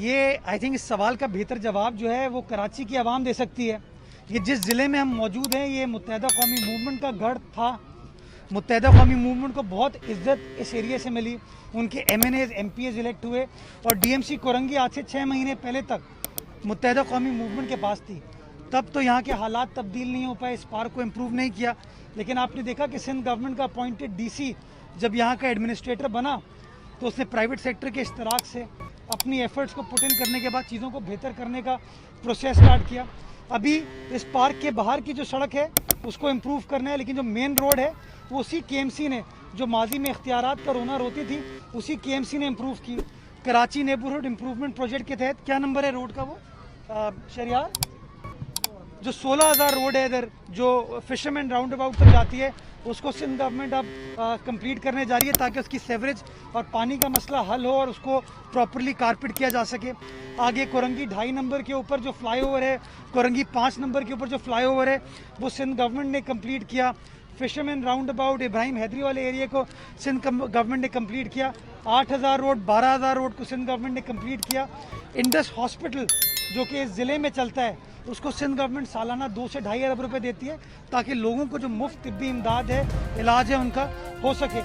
ये I think इस सवाल का बेहतर जवाब जो है वो कराची की आवाम दे सकती है। ये जिस ज़िले में हम मौजूद हैं ये मुत्तहिदा कौमी मूवमेंट का गढ़ था। मुत्तहिदा कौमी मूवमेंट को बहुत इज्जत इस एरिया से मिली। उनके MNAs MPs इलेक्ट हुए और DMC कोरंगी आज से 6 महीने पहले तक मुत्तहिदा कौमी मूवमेंट के पास थी। तब तो यहाँ के हालात तब्दील नहीं हो पाए, इस पार्क को इम्प्रूव नहीं किया। लेकिन आपने देखा कि सिंध गवर्नमेंट का अपॉइंटेड DC जब यहाँ का एडमिनिस्ट्रेटर बना तो उसने प्राइवेट सेक्टर के इश्तराक से अपनी एफर्ट्स को पुट इन करने के बाद चीज़ों को बेहतर करने का प्रोसेस स्टार्ट किया। अभी इस पार्क के बाहर की जो सड़क है उसको इम्प्रूव करना है, लेकिन जो मेन रोड है वो उसी KMC ने, जो माजी में इख्तियारात पर ओनर होती थी, उसी KMC ने इम्प्रूव की। कराची नेबरहुड इम्प्रूवमेंट प्रोजेक्ट के तहत क्या नंबर है रोड का वो शरियार, जो 16,000 रोड है इधर जो फिशरमैन राउंड अबाउट तक जाती है, उसको सिंध गवर्नमेंट अब कंप्लीट करने जा रही है ताकि उसकी सेवरेज और पानी का मसला हल हो और उसको प्रॉपरली कारपेट किया जा सके। आगे कोरंगी 2.5 नंबर के ऊपर जो फ्लाईओवर है, कोरंगी 5 नंबर के ऊपर जो फ्लाईओवर है वो सिंध गवर्नमेंट ने कंप्लीट किया। Fisherman round about Ibrahim Hyderi वाले एरिया को सिंध गवर्नमेंट ने कंप्लीट किया। 8,000 रोड 12,000 रोड को सिंध गवर्नमेंट ने कंप्लीट किया। इंडस हॉस्पिटल जो कि इस ज़िले में चलता है उसको सिंध गवर्नमेंट सालाना 2 से 2.5 अरब रुपए देती है ताकि लोगों को जो मुफ्त तिब्बी इमदाद है, इलाज है, उनका हो सके।